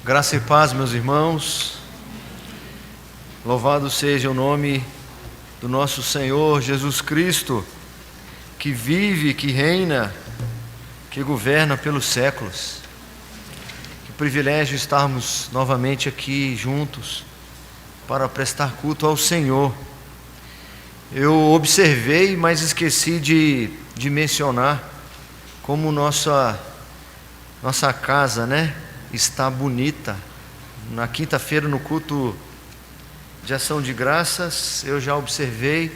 Graça e paz, meus irmãos. Louvado seja o nome do nosso Senhor Jesus Cristo, que vive, que reina, que governa pelos séculos. Que privilégio estarmos novamente aqui juntos para prestar culto ao Senhor. Eu observei, mas esqueci de mencionar como nossa casa, está bonita. Na quinta-feira, no culto de ação de graças, eu já observei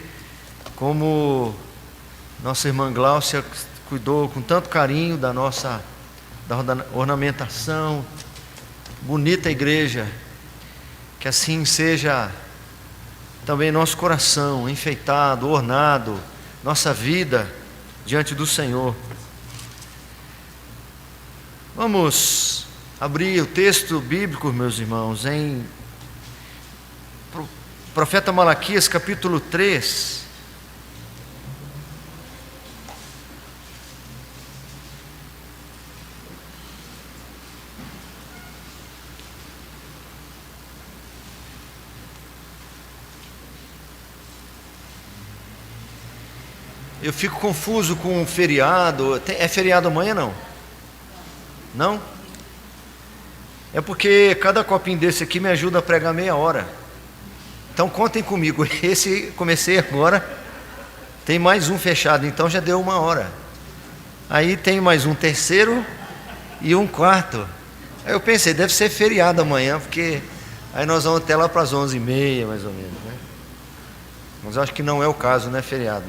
como nossa irmã Gláucia cuidou com tanto carinho da ornamentação. Bonita igreja. Que assim seja também nosso coração, enfeitado, ornado, nossa vida diante do Senhor. Vamos abrir o texto bíblico, meus irmãos, em profeta Malaquias, capítulo 3. Eu fico confuso com o feriado. É feriado amanhã, não? Não? É porque cada copinho desse aqui me ajuda a pregar meia hora. Então contem comigo. Esse comecei agora. Tem mais um fechado, então já deu 1 hora. Aí tem mais um terceiro e um quarto. Aí eu pensei, deve ser feriado amanhã, porque aí nós vamos até lá para as 11h30, mais ou menos, Mas eu acho que não é o caso, não é feriado,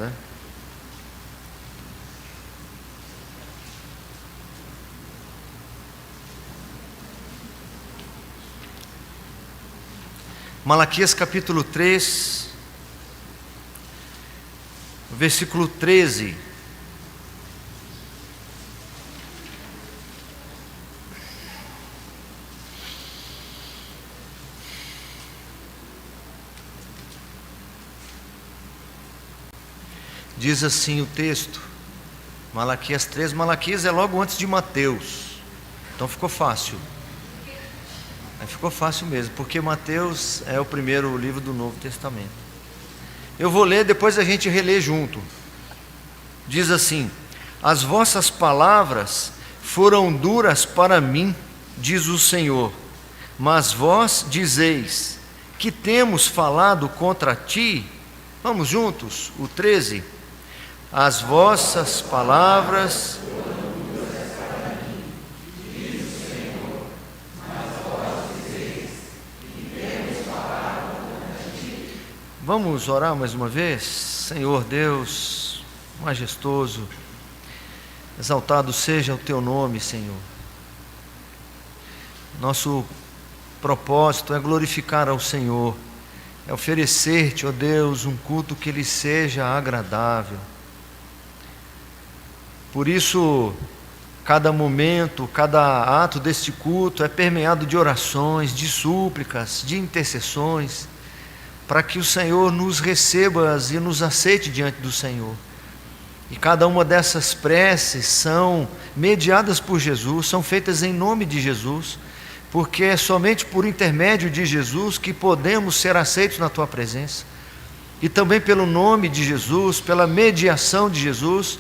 Malaquias capítulo 3, versículo 13. Diz assim o texto, Malaquias 3, Malaquias é logo antes de Mateus, então ficou fácil. Ficou fácil mesmo, porque Mateus é o primeiro livro do Novo Testamento. Eu vou ler, depois a gente relê junto. Diz assim: as vossas palavras foram duras para mim, diz o Senhor, mas vós dizeis que temos falado contra ti. Vamos juntos, o 13. As vossas palavras. Vamos orar mais uma vez? Senhor Deus majestoso, exaltado seja o teu nome, Senhor. Nosso propósito é glorificar ao Senhor, é oferecer-te, ó Deus, um culto que lhe seja agradável. Por isso, cada momento, cada ato deste culto é permeado de orações, de súplicas, de intercessões, para que o Senhor nos receba e nos aceite diante do Senhor. E cada uma dessas preces são mediadas por Jesus, são feitas em nome de Jesus, porque é somente por intermédio de Jesus que podemos ser aceitos na Tua presença. E também pelo nome de Jesus, pela mediação de Jesus,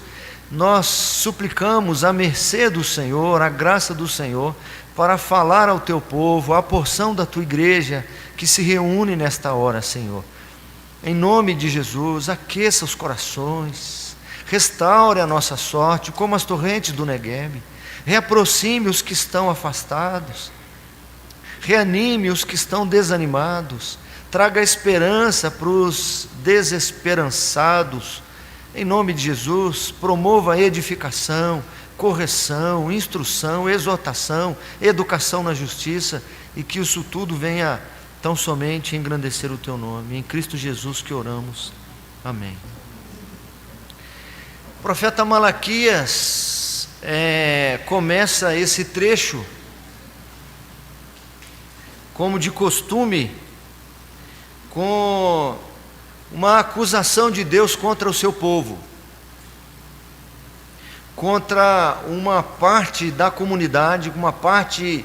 nós suplicamos a mercê do Senhor, a graça do Senhor, para falar ao Teu povo, à porção da Tua igreja, que se reúne nesta hora, Senhor. Em nome de Jesus, aqueça os corações, restaure a nossa sorte, como as torrentes do Negueb, reaproxime os que estão afastados, reanime os que estão desanimados, traga esperança para os desesperançados. Em nome de Jesus, promova a edificação, correção, instrução, exortação, educação na justiça, e que isso tudo venha tão somente engrandecer o Teu nome. Em Cristo Jesus que oramos. Amém. O profeta Malaquias começa esse trecho, como de costume, com uma acusação de Deus contra o seu povo, contra uma parte da comunidade, uma parte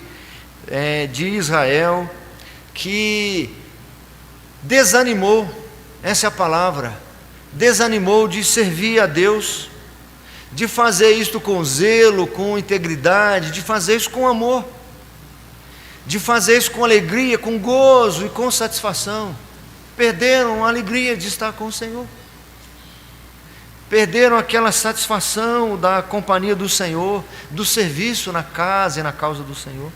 de Israel que desanimou, essa é a palavra, desanimou de servir a Deus, de fazer isto com zelo, com integridade, de fazer isso com amor, de fazer isso com alegria, com gozo e com satisfação. Perderam a alegria de estar com o Senhor, perderam aquela satisfação da companhia do Senhor, do serviço na casa e na causa do Senhor,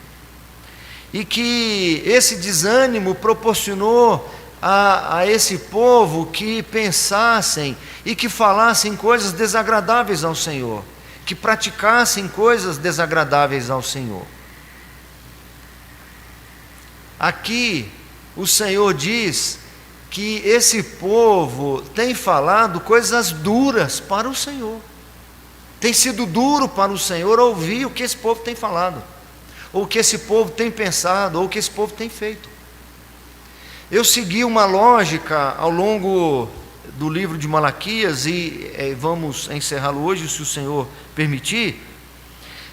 e que esse desânimo proporcionou a esse povo que pensassem e que falassem coisas desagradáveis ao Senhor, que praticassem coisas desagradáveis ao Senhor. Aqui o Senhor diz que esse povo tem falado coisas duras para o Senhor, tem sido duro para o Senhor ouvir o que esse povo tem falado, ou o que esse povo tem pensado, ou o que esse povo tem feito. Eu segui uma lógica ao longo do livro de Malaquias e vamos encerrá-lo hoje, se o Senhor permitir,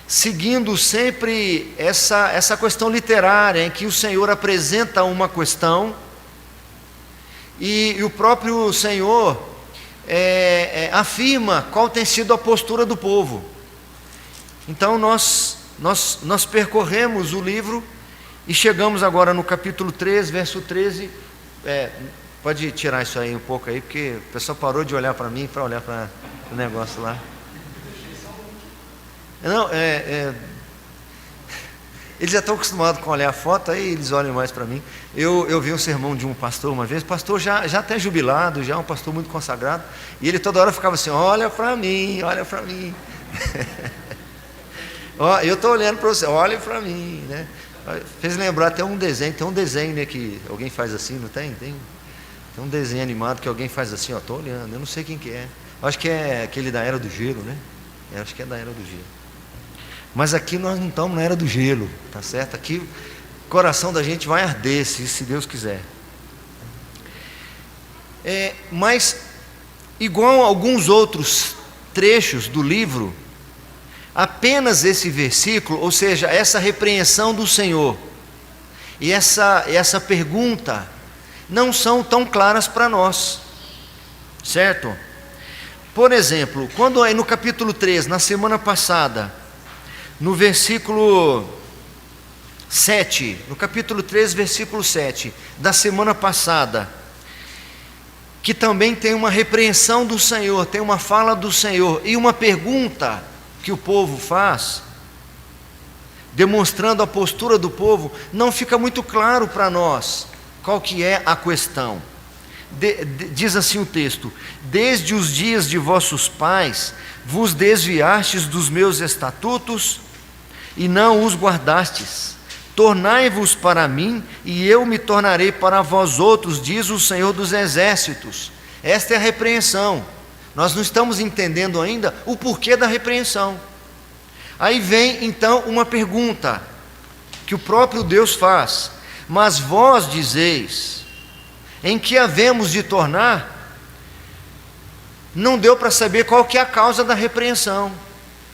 seguindo sempre essa questão literária, em que o Senhor apresenta uma questão e o próprio Senhor afirma qual tem sido a postura do povo. Então nós percorremos o livro e chegamos agora no capítulo 3, verso 13. Pode tirar isso aí um pouco aí, porque o pessoal parou de olhar para mim para olhar para o negócio lá. Não, eles já estão acostumados com olhar a foto, aí eles olham mais para mim. Eu vi um sermão de um pastor uma vez, pastor já até jubilado, já um pastor muito consagrado, e ele toda hora ficava assim: olha para mim, olha para mim. Eu estou olhando para você, olha para mim, né? Fez lembrar até um desenho, tem um desenho, né, que alguém faz assim, não tem? Tem um desenho animado que alguém faz assim, estou olhando, eu não sei quem que é. Acho que é aquele da Era do Gelo, né? Acho que é da Era do Gelo. Mas aqui nós não estamos na Era do Gelo, tá certo? Aqui o coração da gente vai arder, se Deus quiser. Mas, igual a alguns outros trechos do livro, apenas esse versículo, ou seja, essa repreensão do Senhor e essa pergunta não são tão claras para nós, certo? Por exemplo, quando aí no capítulo 3, na semana passada, no versículo 7, no capítulo 3, versículo 7, da semana passada, que também tem uma repreensão do Senhor, tem uma fala do Senhor e uma pergunta que o povo faz, demonstrando a postura do povo, não fica muito claro para nós qual que é a questão. Diz assim o texto: desde os dias de vossos pais vos desviastes dos meus estatutos e não os guardastes. Tornai-vos para mim e eu me tornarei para vós outros, diz o Senhor dos Exércitos. Esta é a repreensão. Nós não estamos entendendo ainda o porquê da repreensão. Aí vem então uma pergunta que o próprio Deus faz: mas vós dizeis, em que havemos de tornar? Não deu para saber qual que é a causa da repreensão.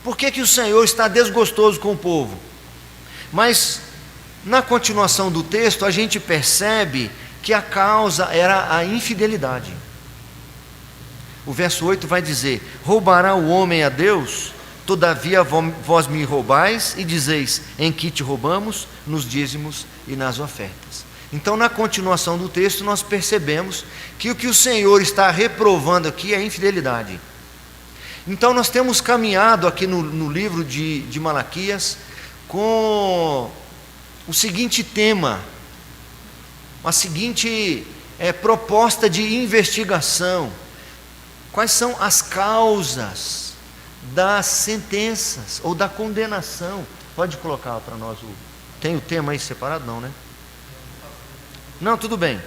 Por que o Senhor está desgostoso com o povo? Mas na continuação do texto a gente percebe que a causa era a infidelidade. O verso 8 vai dizer: roubará o homem a Deus? Todavia vós me roubais e dizeis: em que te roubamos? Nos dízimos e nas ofertas. Então, na continuação do texto, nós percebemos que o que o Senhor está reprovando aqui é a infidelidade. Então, nós temos caminhado aqui no livro de Malaquias com o seguinte tema, a seguinte proposta de investigação: quais são as causas das sentenças ou da condenação? Pode colocar para nós tem o tema aí separado? Não, né? Não, tudo bem.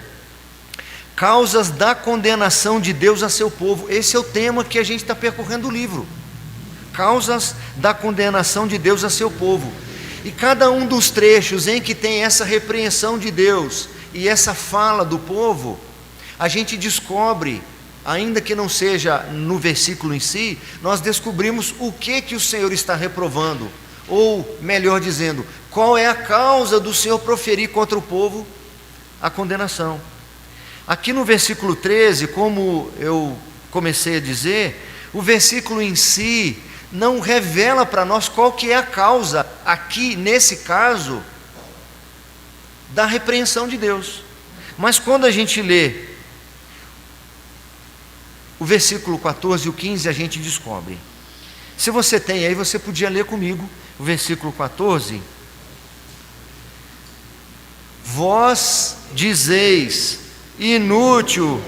Causas da condenação de Deus a seu povo. Esse é o tema que a gente está percorrendo o livro. Causas da condenação de Deus a seu povo. E cada um dos trechos em que tem essa repreensão de Deus e essa fala do povo, a gente descobre, ainda que não seja no versículo em si, nós descobrimos o que o Senhor está reprovando, ou melhor dizendo, Qual é a causa do Senhor proferir contra o povo a condenação? Aqui no versículo 13, como eu comecei a dizer, o versículo em si não revela para nós qual que é a causa, aqui nesse caso, da repreensão de Deus. Mas quando a gente lê o versículo 14 e o 15, a gente descobre. Se você tem aí, você podia ler comigo o versículo 14. Vós dizeis, inútil.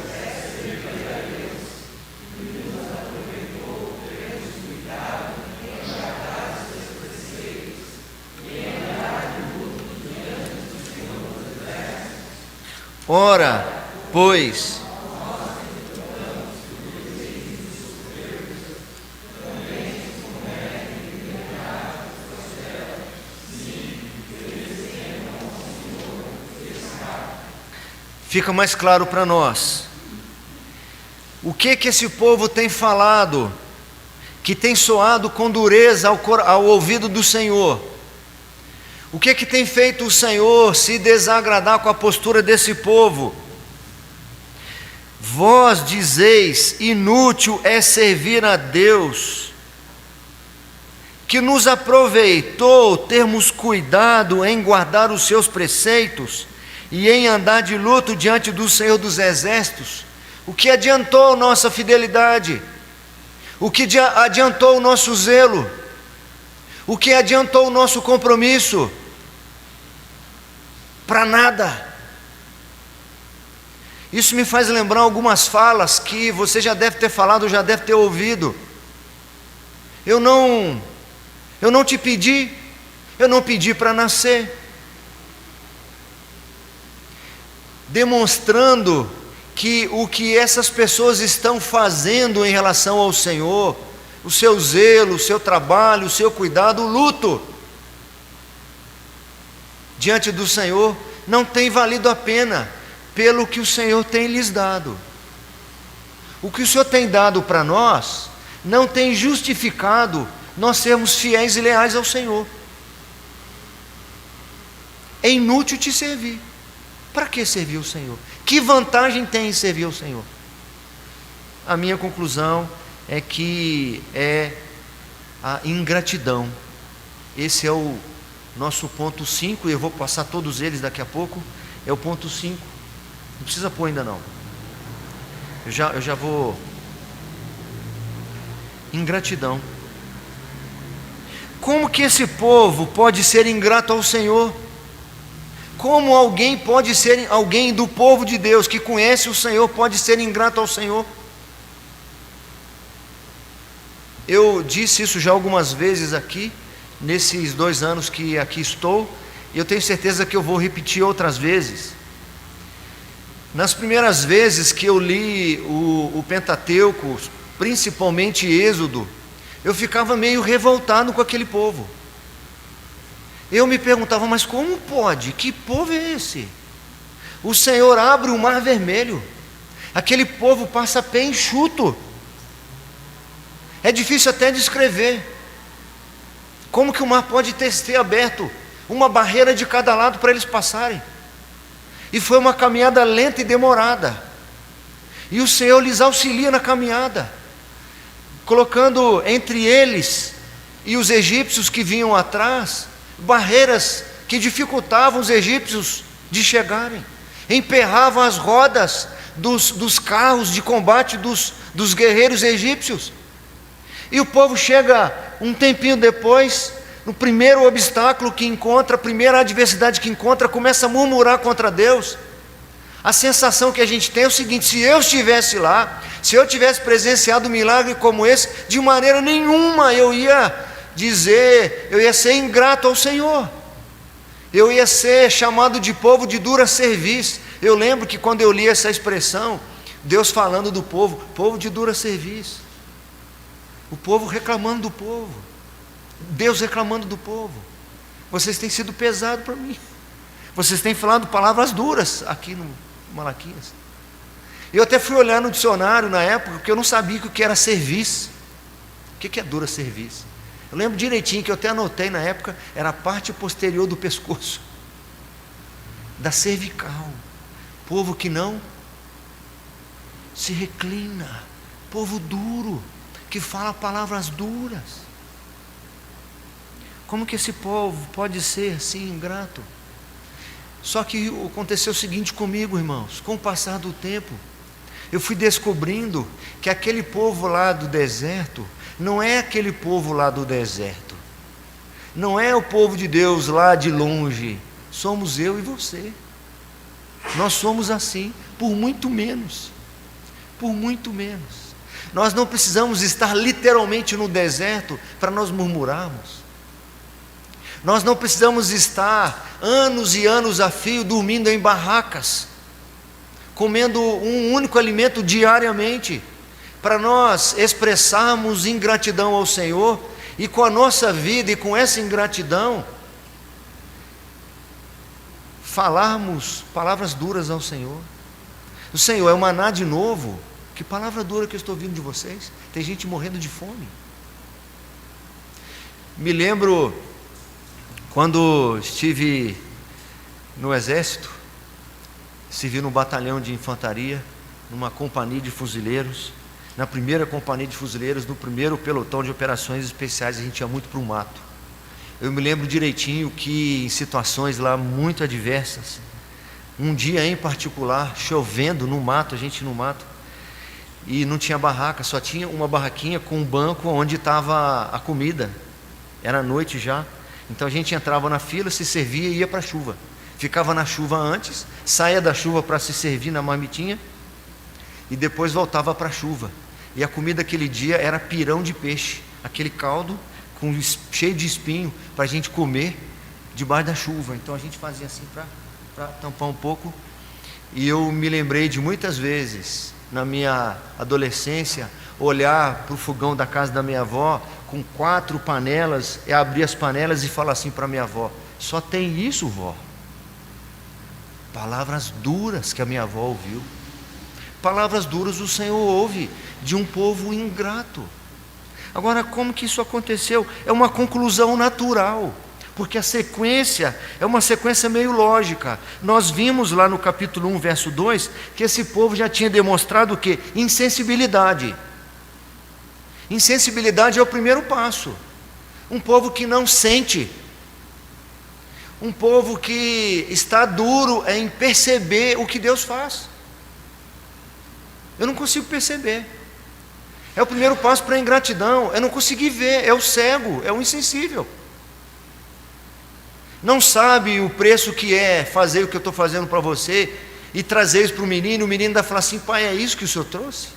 Ora, pois, fica mais claro para nós. O que esse povo tem falado, que tem soado com dureza ao ouvido do Senhor? O que tem feito o Senhor se desagradar com a postura desse povo? Vós dizeis, inútil é servir a Deus, que nos aproveitou termos cuidado em guardar os seus preceitos e em andar de luto diante do Senhor dos Exércitos. O que adiantou nossa fidelidade? O que adiantou o nosso zelo? O que adiantou o nosso compromisso? Para nada. Isso me faz lembrar algumas falas que você já deve ter falado, já deve ter ouvido. Eu não te pedi, eu não pedi para nascer. Demonstrando que o que essas pessoas estão fazendo em relação ao Senhor, o seu zelo, o seu trabalho, o seu cuidado, o luto diante do Senhor, não tem valido a pena pelo que o Senhor tem lhes dado. O que o Senhor tem dado para nós não tem justificado nós sermos fiéis e leais ao Senhor. É inútil te servir. Para que servir o Senhor? Que vantagem tem em servir ao Senhor? A minha conclusão é que é a ingratidão. Esse é o nosso ponto 5, e eu vou passar todos eles daqui a pouco. É o ponto 5. Não precisa pôr ainda não. Eu já vou. Ingratidão. Como que esse povo pode ser ingrato ao Senhor? Como alguém pode ser, alguém do povo de Deus que conhece o Senhor, pode ser ingrato ao Senhor? Eu disse isso já algumas vezes aqui, nesses 2 anos que aqui estou, e eu tenho certeza que eu vou repetir outras vezes. Nas primeiras vezes que eu li o Pentateuco, principalmente Êxodo, eu ficava meio revoltado com aquele povo. Eu me perguntava, mas como pode? Que povo é esse? O Senhor abre o mar vermelho, aquele povo passa pé enxuto. É difícil até descrever. Como que o mar pode ter aberto uma barreira de cada lado para eles passarem? E foi uma caminhada lenta e demorada. E o Senhor lhes auxilia na caminhada, colocando entre eles e os egípcios que vinham atrás barreiras que dificultavam os egípcios de chegarem, emperravam as rodas dos carros de combate dos guerreiros egípcios. E o povo chega um tempinho depois, no primeiro obstáculo que encontra, a primeira adversidade que encontra, começa a murmurar contra Deus. A sensação que a gente tem é o seguinte: se eu estivesse lá, se eu tivesse presenciado um milagre como esse, de maneira nenhuma eu ia ser ingrato ao Senhor, eu ia ser chamado de povo de dura serviço. Eu lembro que quando eu li essa expressão, Deus falando do povo de dura serviço, o povo reclamando do povo, Deus reclamando do povo. Vocês têm sido pesados para mim, vocês têm falado palavras duras aqui no Malaquias. Eu até fui olhar no dicionário na época, porque eu não sabia o que era serviço. O que é dura serviço? Eu lembro direitinho, que eu até anotei na época, era a parte posterior do pescoço, da cervical. Povo que não se reclina, povo duro, que fala palavras duras. Como que esse povo pode ser assim ingrato? Só que aconteceu o seguinte comigo, irmãos: com o passar do tempo, eu fui descobrindo que aquele povo lá do deserto não é aquele povo lá do deserto, não é o povo de Deus lá de longe, somos eu e você. Nós somos assim, por muito menos, por muito menos. Nós não precisamos estar literalmente no deserto para nós murmurarmos. Nós não precisamos estar anos e anos a fio dormindo em barracas, comendo um único alimento diariamente, para nós expressarmos ingratidão ao Senhor, e com a nossa vida e com essa ingratidão falarmos palavras duras ao Senhor. O Senhor, é o maná de novo? Que palavra dura que eu estou ouvindo de vocês? Tem gente morrendo de fome. Me lembro quando estive no exército, servi no batalhão de infantaria, numa companhia de fuzileiros, na primeira companhia de fuzileiros, no primeiro pelotão de operações especiais. A gente ia muito para o mato. Eu me lembro direitinho que em situações lá muito adversas, um dia em particular, chovendo no mato, a gente no mato, e não tinha barraca, só tinha uma barraquinha com um banco onde estava a comida. Era noite já, então a gente entrava na fila, se servia e ia para a chuva. Ficava na chuva antes, saía da chuva para se servir na marmitinha, e depois voltava para a chuva. E a comida aquele dia era pirão de peixe, aquele caldo cheio de espinho, para a gente comer debaixo da chuva. Então a gente fazia assim para tampar um pouco. E eu me lembrei de muitas vezes, na minha adolescência, olhar para o fogão da casa da minha avó, com 4 panelas, e abrir as panelas e falar assim para minha avó: só tem isso, vó? Palavras duras que a minha avó ouviu. Palavras duras o Senhor ouve de um povo ingrato. Agora, como que isso aconteceu? É uma conclusão natural, porque a sequência é uma sequência meio lógica. Nós vimos lá no capítulo 1, verso 2, que esse povo já tinha demonstrado o quê? Insensibilidade. Insensibilidade é o primeiro passo. Um povo que não sente, um povo que está duro em perceber o que Deus faz. Eu não consigo perceber. É o primeiro passo para a ingratidão. Eu não consegui ver, é o cego, é o insensível. Não sabe o preço que é fazer o que eu estou fazendo para você e trazer isso para o menino ainda falar assim: pai, é isso que o senhor trouxe?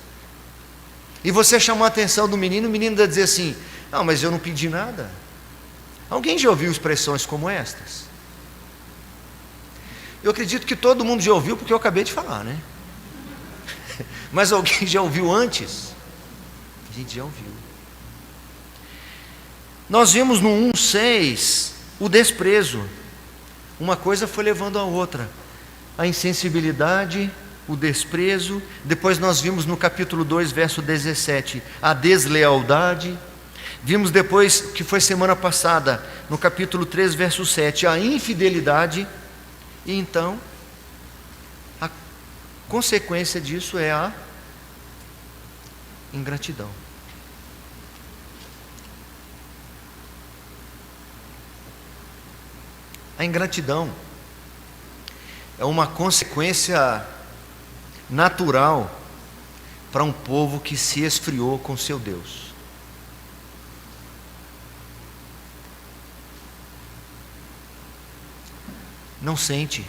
E você chamar a atenção do menino, o menino vai dizer assim: não, mas eu não pedi nada. Alguém já ouviu expressões como estas? Eu acredito que todo mundo já ouviu, porque eu acabei de falar, né? Mas alguém já ouviu antes? A gente já ouviu. Nós vimos no 1,6 o desprezo. Uma coisa foi levando a outra. A insensibilidade, o desprezo. Depois nós vimos no capítulo 2, verso 17, a deslealdade. Vimos depois, que foi semana passada, no capítulo 3, verso 7, a infidelidade. E então, a consequência disso é a ingratidão. A ingratidão é uma consequência natural para um povo que se esfriou com seu Deus. Não sente,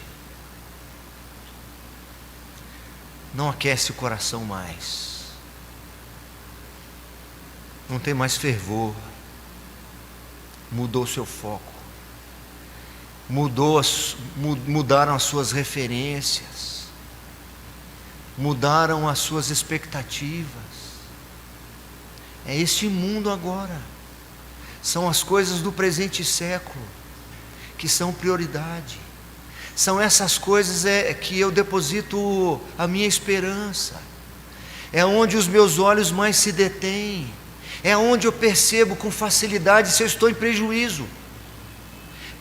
não aquece o coração mais, não tem mais mudou seu foco, mudaram as suas referências, mudaram as suas expectativas. É este mundo agora, são as coisas do presente século que são prioridade. São essas coisas que eu deposito a minha esperança, é onde os meus olhos mais se detêm. É onde eu percebo com facilidade se eu estou em prejuízo.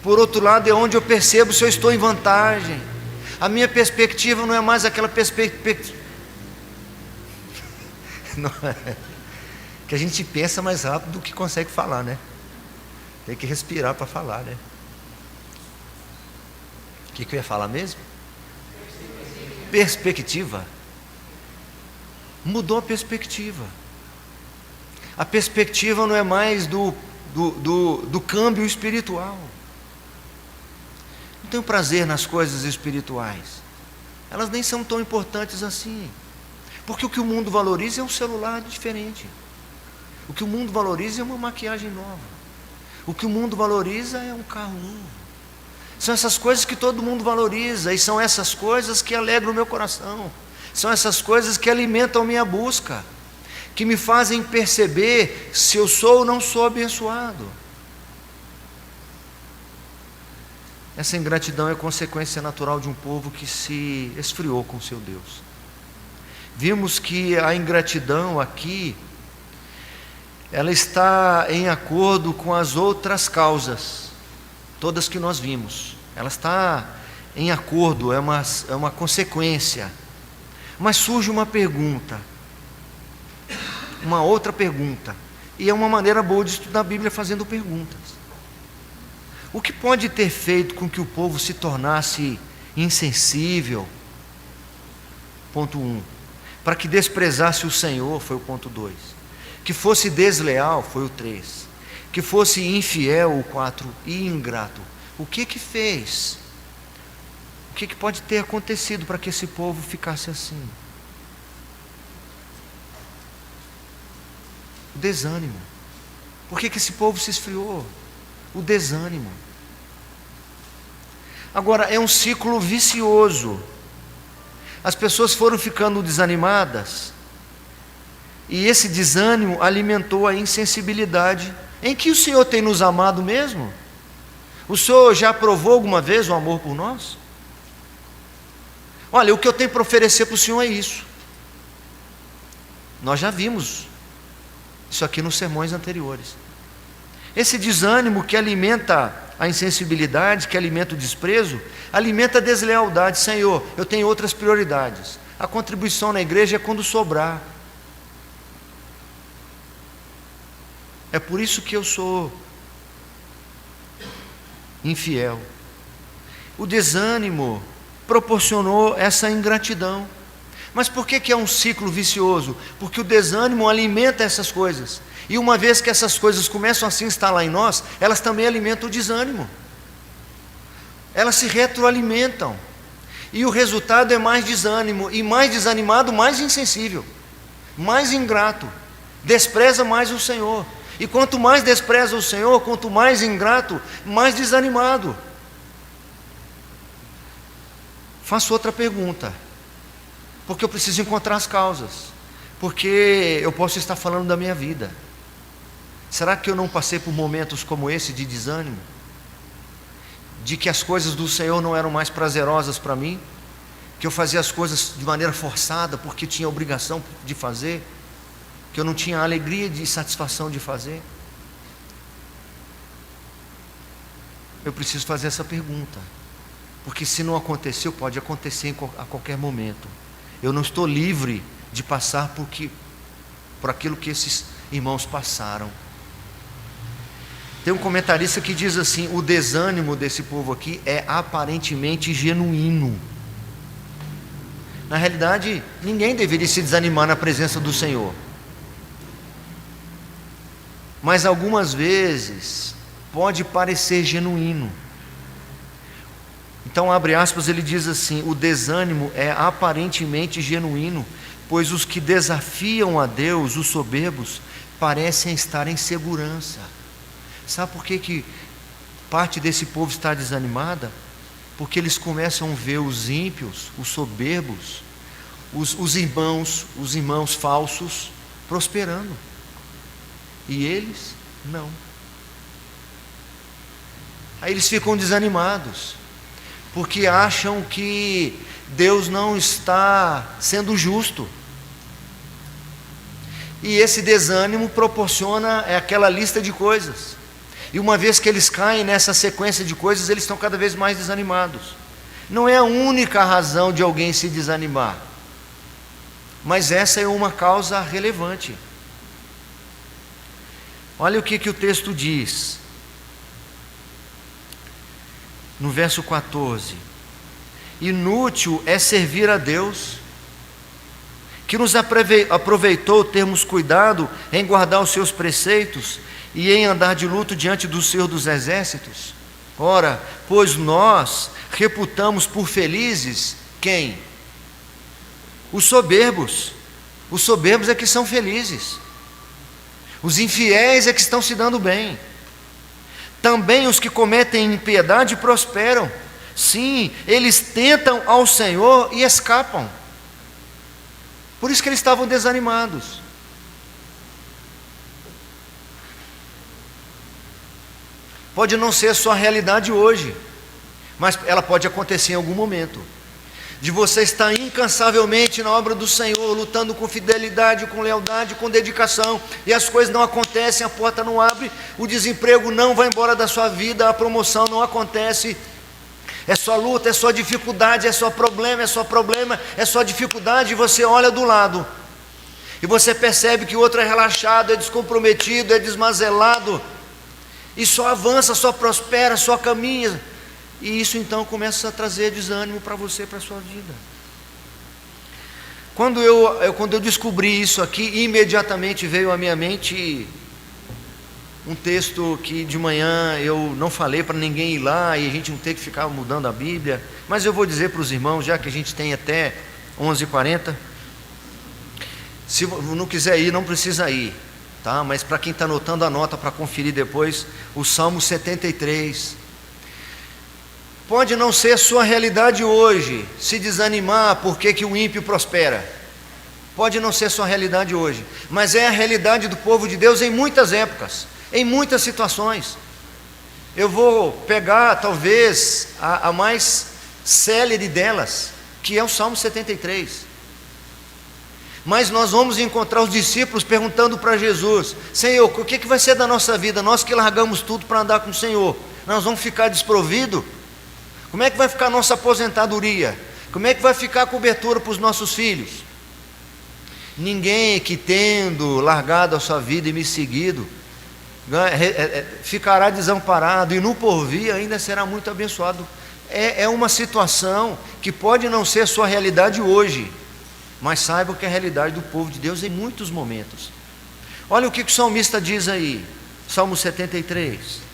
Por outro lado, é onde eu percebo se eu estou em vantagem. A minha perspectiva não é mais aquela perspectiva que a gente pensa mais rápido do que consegue falar, né? Tem que respirar para falar, né? O que eu ia falar mesmo? Perspectiva. Mudou a perspectiva. A perspectiva não é mais do câmbio espiritual. Não tenho prazer nas coisas espirituais. Elas nem são tão importantes assim. Porque o que o mundo valoriza é um celular diferente. O que o mundo valoriza é uma maquiagem nova. O que o mundo valoriza é um carro novo. São essas coisas que todo mundo valoriza. E são essas coisas que alegram o meu coração. São essas coisas que alimentam minha busca, que me fazem perceber se eu sou ou não sou abençoado. Essa ingratidão é consequência natural de um povo que se esfriou com seu Deus. Vimos que a ingratidão aqui, ela está em acordo com as outras causas, todas que nós vimos. Ela está em acordo, é uma consequência. Mas surge uma pergunta, uma outra pergunta, e é uma maneira boa de estudar a Bíblia fazendo perguntas. O que pode ter feito com que o povo se tornasse insensível? Ponto 1. Para que desprezasse o Senhor, foi o ponto 2. Que fosse desleal, foi o 3. Que fosse infiel, o 4. E ingrato. O que fez? O que pode ter acontecido para que esse povo ficasse assim? O desânimo. Por que esse povo se esfriou? O desânimo. Agora, é um ciclo vicioso. As pessoas foram ficando desanimadas, e esse desânimo alimentou a insensibilidade. Em que o Senhor tem nos amado mesmo? O Senhor já provou alguma vez o amor por nós? Olha, o que eu tenho para oferecer para o Senhor é isso. Nós já vimos isso aqui nos sermões anteriores. Esse desânimo que alimenta a insensibilidade, que alimenta o desprezo, alimenta a deslealdade. Senhor, eu tenho outras prioridades. A contribuição na igreja é quando sobrar. É por isso que eu sou infiel. O desânimo proporcionou essa ingratidão. Mas por que é um ciclo vicioso? Porque o desânimo alimenta essas coisas. E uma vez que essas coisas começam a se instalar em nós, elas também alimentam o desânimo. Elas se retroalimentam. E o resultado é mais desânimo. E mais desanimado, mais insensível. Mais ingrato. Despreza mais o Senhor. E quanto mais despreza o Senhor, quanto mais ingrato, mais desanimado. Faço outra pergunta. Porque eu preciso encontrar as causas. Porque eu posso estar falando da minha vida. Será que eu não passei por momentos como esse de desânimo? De que as coisas do Senhor não eram mais prazerosas para mim? Que eu fazia as coisas de maneira forçada porque tinha obrigação de fazer? Que eu não tinha alegria e satisfação de fazer? Eu preciso fazer essa pergunta. Porque se não aconteceu, pode acontecer a qualquer momento. Eu não estou livre de passar por aquilo que esses irmãos passaram. Tem um comentarista que diz assim: o desânimo desse povo aqui é aparentemente genuíno. Na realidade, ninguém deveria se desanimar na presença do Senhor. Mas algumas vezes pode parecer genuíno. Então, abre aspas, ele diz assim: o desânimo é aparentemente genuíno, pois os que desafiam a Deus, os soberbos, parecem estar em segurança. Sabe por que parte desse povo está desanimada? Porque eles começam a ver os ímpios, os soberbos, os irmãos falsos prosperando. E eles não. Aí eles ficam desanimados, porque acham que Deus não está sendo justo. E esse desânimo proporciona aquela lista de coisas. E uma vez que eles caem nessa sequência de coisas, eles estão cada vez mais desanimados. Não é a única razão de alguém se desanimar, mas essa é uma causa relevante. Olha o que o texto diz, no verso 14: inútil é servir a Deus, que nos aproveitou termos cuidado em guardar os seus preceitos e em andar de luto diante do Senhor dos Exércitos. Ora, pois nós reputamos por felizes quem? Os soberbos. Os soberbos é que são felizes. Os infiéis é que estão se dando bem. Também os que cometem impiedade prosperam. Sim, eles tentam ao Senhor e escapam. Por isso que eles estavam desanimados. Pode não ser a sua realidade hoje, mas ela pode acontecer em algum momento. De você estar incansavelmente na obra do Senhor, lutando com fidelidade, com lealdade, com dedicação, e as coisas não acontecem, a porta não abre, o desemprego não vai embora da sua vida, a promoção não acontece. É só luta, é só dificuldade, é só problema, é só dificuldade, e você olha do lado, e você percebe que o outro é relaxado, é descomprometido, é desmazelado, e só avança, só prospera, só caminha, e isso então começa a trazer desânimo para você, para a sua vida. Quando eu descobri isso aqui, imediatamente veio à minha mente um texto que de manhã eu não falei para ninguém ir lá, e a gente não tem que ficar mudando a Bíblia, mas eu vou dizer para os irmãos, já que a gente tem até 11h40, se não quiser ir, não precisa ir, tá? Mas para quem está anotando, anota para conferir depois, o Salmo 73. Pode não ser sua realidade hoje, se desanimar porque que o ímpio prospera. Pode não ser sua realidade hoje, mas é a realidade do povo de Deus em muitas épocas, em muitas situações. Eu vou pegar talvez a mais célere delas, que é o Salmo 73. Mas nós vamos encontrar os discípulos perguntando para Jesus: Senhor, o que vai ser da nossa vida? Nós que largamos tudo para andar com o Senhor, nós vamos ficar desprovidos? Como é que vai ficar a nossa aposentadoria? Como é que vai ficar a cobertura para os nossos filhos? Ninguém que tendo largado a sua vida e me seguido ficará desamparado, e no porvir ainda será muito abençoado. É uma situação que pode não ser a sua realidade hoje, mas saiba que é a realidade do povo de Deus em muitos momentos. Olha o que o salmista diz aí, Salmo 73.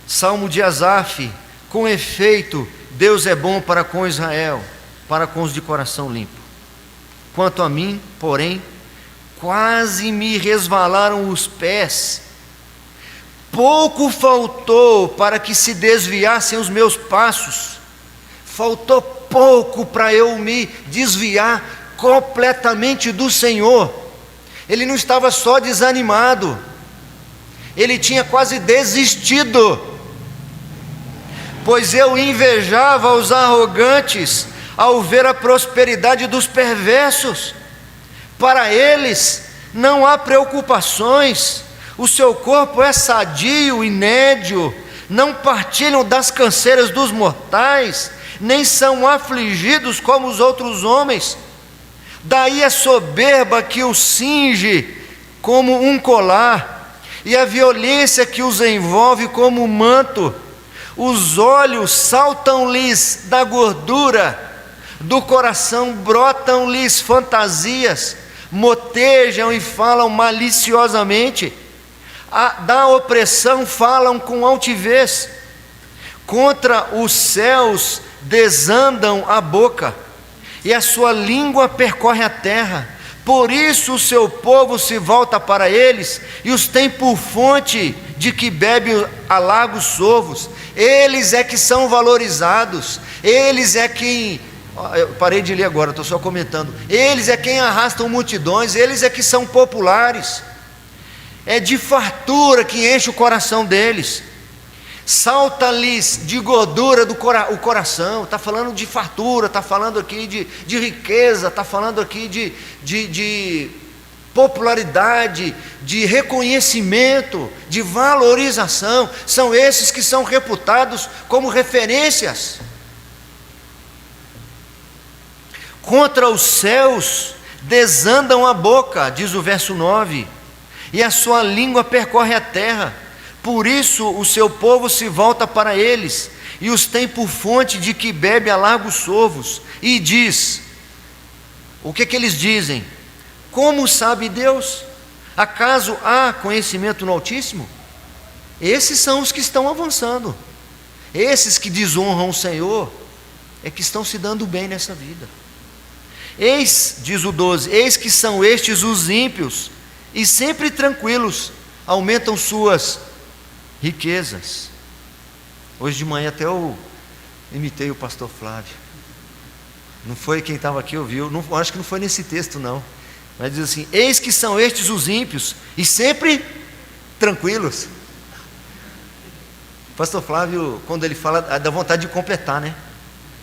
Salmo de Asaf: com efeito, Deus é bom para com Israel, para com os de coração limpo. Quanto a mim, porém, quase me resvalaram os pés, pouco faltou para que se desviassem os meus passos, faltou pouco para eu me desviar completamente do Senhor. Ele não estava só desanimado, ele tinha quase desistido. Pois eu invejava os arrogantes ao ver a prosperidade dos perversos. Para eles não há preocupações, o seu corpo é sadio e nédio, não partilham das canseiras dos mortais, nem são afligidos como os outros homens. Daí a soberba que os cinge como um colar, e a violência que os envolve como um manto. Os olhos saltam-lhes da gordura, do coração brotam-lhes fantasias, motejam e falam maliciosamente, da opressão falam com altivez, contra os céus desandam a boca, e a sua língua percorre a terra. Por isso o seu povo se volta para eles, e os tem por fonte de que bebe a lagos sovos. Eles é que são valorizados, eles é quem, eu parei de ler agora, estou só comentando, eles é quem arrastam multidões, eles é que são populares, é de fartura que enche o coração deles. salta-lhes de gordura o coração. Está falando de fartura, está falando aqui de riqueza, está falando aqui de popularidade, de reconhecimento, de valorização. São esses que são reputados como referências. Contra os céus desandam a boca, diz o verso 9, e a sua língua percorre a terra. Por isso o seu povo se volta para eles, e os tem por fonte de que bebe a largos sorvos. E diz, o que eles dizem? Como sabe Deus? Acaso há conhecimento no Altíssimo? Esses são os que estão avançando. Esses que desonram o Senhor é que estão se dando bem nessa vida. Eis, diz o 12, eis que são estes os ímpios, e sempre tranquilos, aumentam suas riquezas. Hoje de manhã até eu imitei o pastor Flávio. Não foi quem estava aqui ouviu, não, acho que não foi nesse texto não. Mas diz assim, eis que são estes os ímpios, e sempre tranquilos. O pastor Flávio, quando ele fala, dá vontade de completar, né?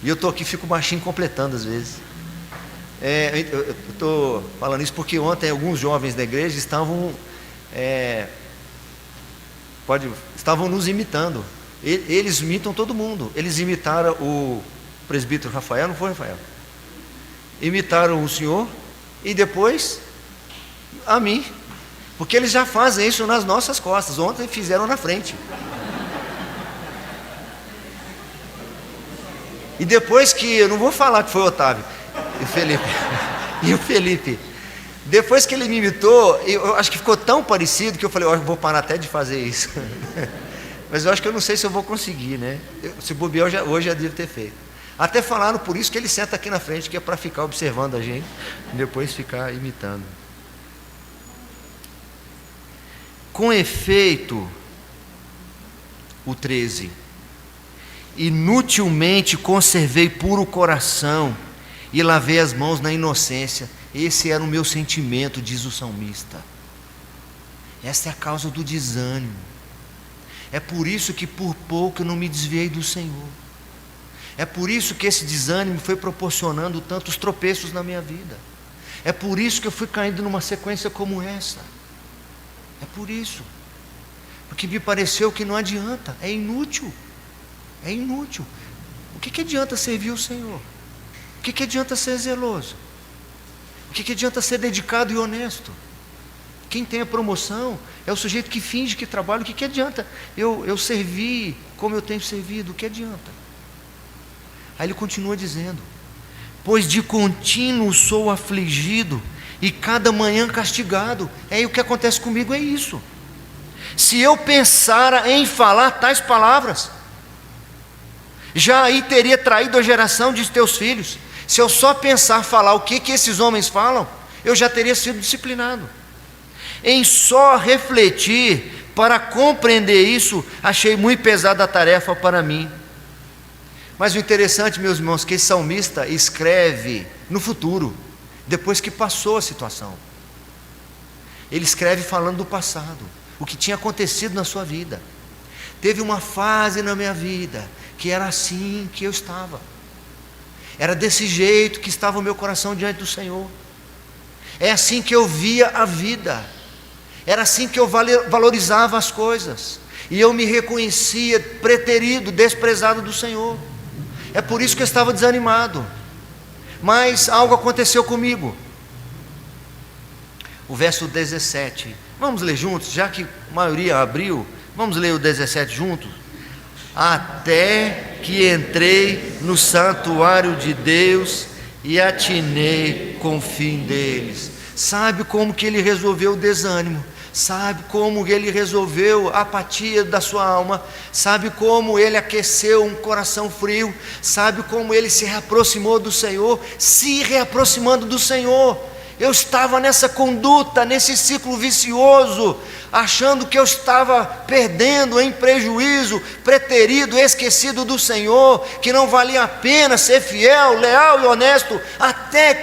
E eu estou aqui, fico baixinho completando às vezes. Eu estou falando isso porque ontem alguns jovens da igreja estavam nos imitando. Eles imitam todo mundo. Eles imitaram o presbítero Rafael, não foi, Rafael? Imitaram o senhor e depois a mim, porque eles já fazem isso nas nossas costas. Ontem fizeram na frente. E depois que, eu não vou falar que foi o Otávio e o Felipe, depois que ele me imitou, eu acho que ficou tão parecido que eu falei, eu vou parar até de fazer isso. Mas eu acho que eu não sei se eu vou conseguir, né? Se bobear, hoje já devo ter feito. Até falaram por isso que ele senta aqui na frente, que é para ficar observando a gente e depois ficar imitando. Com efeito, o 13, inutilmente conservei puro o coração e lavei as mãos na inocência. Esse era o meu sentimento, diz o salmista. Essa é a causa do desânimo. É por isso que por pouco eu não me desviei do Senhor. É por isso que esse desânimo foi proporcionando tantos tropeços na minha vida. É por isso que eu fui caindo numa sequência como essa. É por isso. Porque me pareceu que não adianta, é inútil. É inútil. O que adianta servir o Senhor? O que adianta ser zeloso? O que adianta ser dedicado e honesto? Quem tem a promoção é o sujeito que finge que trabalha. O que adianta eu servir como eu tenho servido? O que adianta? Aí ele continua dizendo, pois de contínuo sou afligido e cada manhã castigado. E o que acontece comigo é isso. Se eu pensara em falar tais palavras, já aí teria traído a geração de teus filhos. Se eu só pensar falar o que esses homens falam, eu já teria sido disciplinado. Em só refletir para compreender isso, achei muito pesada a tarefa para mim. Mas o interessante, meus irmãos, que esse salmista escreve no futuro, depois que passou a situação. Ele escreve falando do passado, o que tinha acontecido na sua vida. Teve uma fase na minha vida que era assim que eu estava. Era desse jeito que estava o meu coração diante do Senhor. É assim que eu via a vida. Era assim que eu valorizava as coisas. E eu me reconhecia preterido, desprezado do Senhor. É por isso que eu estava desanimado. Mas algo aconteceu comigo. O verso 17. Vamos ler juntos, já que a maioria abriu. Vamos ler o 17 juntos? Até que entrei no santuário de Deus e atinei com o fim deles. Sabe como que ele resolveu o desânimo? Sabe como ele resolveu a apatia da sua alma? Sabe como ele aqueceu um coração frio? Sabe como ele se reaproximou do Senhor? Se reaproximando do Senhor. Eu estava nessa conduta, nesse ciclo vicioso, achando que eu estava perdendo em prejuízo, preterido, esquecido do Senhor, que não valia a pena ser fiel, leal e honesto, até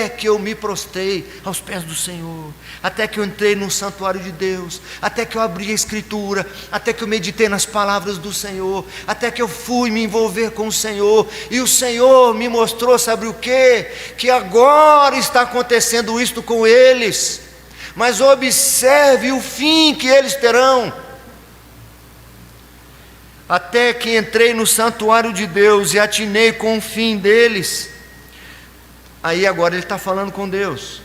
que eu me prostrei aos pés do Senhor, até que eu entrei no santuário de Deus, até que eu abri a Escritura, até que eu meditei nas palavras do Senhor, até que eu fui me envolver com o Senhor, e o Senhor me mostrou, sabe o quê? Que agora está acontecendo isto com eles, mas observe o fim que eles terão. Até que entrei no santuário de Deus e atinei com o fim deles. Aí agora ele está falando com Deus.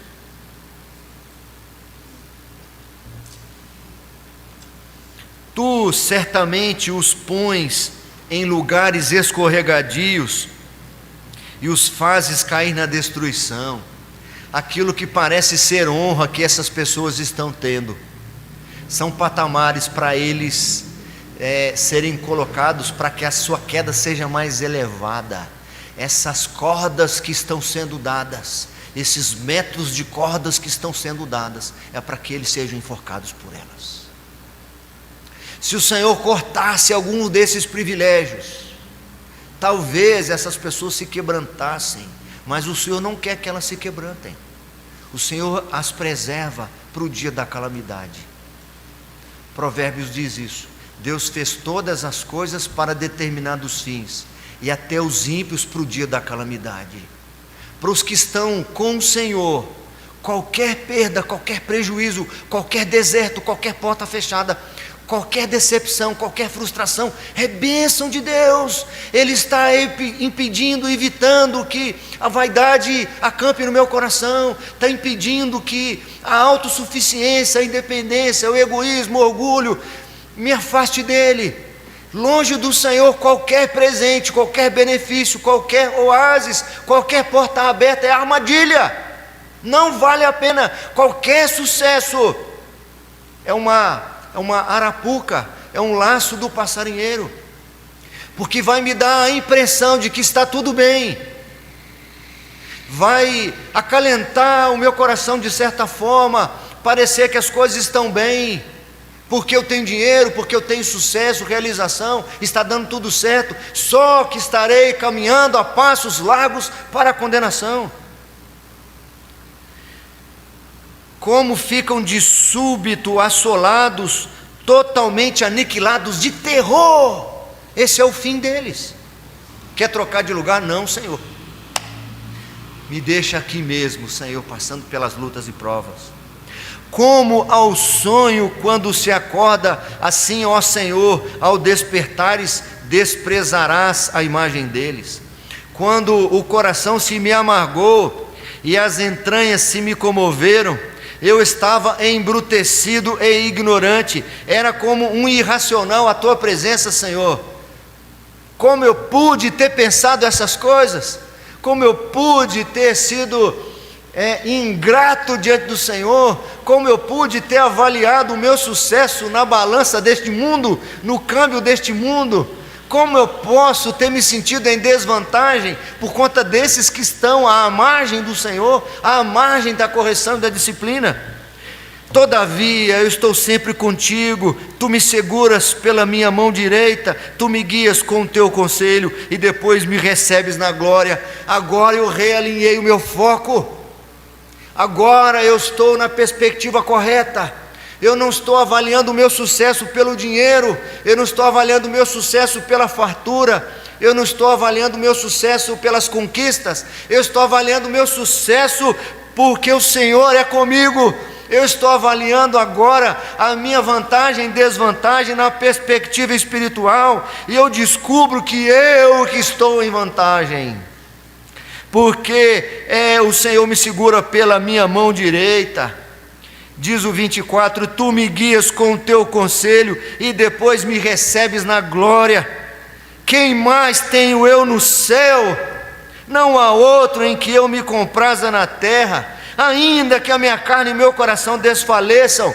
Tu certamente os pões em lugares escorregadios e os fazes cair na destruição. Aquilo que parece ser honra que essas pessoas estão tendo, são patamares para eles serem colocados, para que a sua queda seja mais elevada. Essas cordas que estão sendo dadas, esses metros de cordas que estão sendo dadas, é para que eles sejam enforcados por elas. Se o Senhor cortasse algum desses privilégios, talvez essas pessoas se quebrantassem, mas o Senhor não quer que elas se quebrantem. O Senhor as preserva para o dia da calamidade. Provérbios diz isso. Deus fez todas as coisas para determinados fins, e até os ímpios para o dia da calamidade. Para os que estão com o Senhor, qualquer perda, qualquer prejuízo, qualquer deserto, qualquer porta fechada, qualquer decepção, qualquer frustração, é bênção de Deus. Ele está impedindo, evitando que a vaidade acampe no meu coração, está impedindo que a autossuficiência, a independência, o egoísmo, o orgulho me afaste dele. Longe do Senhor, qualquer presente, qualquer benefício, qualquer oásis, qualquer porta aberta é armadilha. Não vale a pena. Qualquer sucesso é uma arapuca, é um laço do passarinheiro, porque vai me dar a impressão de que está tudo bem, vai acalentar o meu coração de certa forma, parecer que as coisas estão bem, porque eu tenho dinheiro, porque eu tenho sucesso, realização, está dando tudo certo, só que estarei caminhando a passos largos para a condenação. Como ficam de súbito assolados, totalmente aniquilados de terror. Esse é o fim deles. Quer trocar de lugar? Não, Senhor. Me deixa aqui mesmo, Senhor, passando pelas lutas e provas. Como ao sonho quando se acorda, assim, ó Senhor, ao despertares, desprezarás a imagem deles. Quando o coração se me amargou e as entranhas se me comoveram, eu estava embrutecido e ignorante, era como um irracional à tua presença, Senhor. Como eu pude ter pensado essas coisas? Como eu pude ter sido ingrato diante do Senhor? Como eu pude ter avaliado o meu sucesso na balança deste mundo, no câmbio deste mundo? Como eu posso ter me sentido em desvantagem por conta desses que estão à margem do Senhor, à margem da correção e da disciplina? Todavia eu estou sempre contigo, tu me seguras pela minha mão direita, tu me guias com o teu conselho e depois me recebes na glória. Agora eu realinhei o meu foco, agora eu estou na perspectiva correta. Eu não estou avaliando o meu sucesso pelo dinheiro, eu não estou avaliando o meu sucesso pela fartura, eu não estou avaliando o meu sucesso pelas conquistas, eu estou avaliando o meu sucesso porque o Senhor é comigo. Eu estou avaliando agora a minha vantagem e desvantagem na perspectiva espiritual, e eu descubro que eu que estou em vantagem, porque o Senhor me segura pela minha mão direita. Diz o 24, tu me guias com o teu conselho e depois me recebes na glória. Quem mais tenho eu no céu? Não há outro em que eu me compraza na terra. Ainda que a minha carne e meu coração desfaleçam,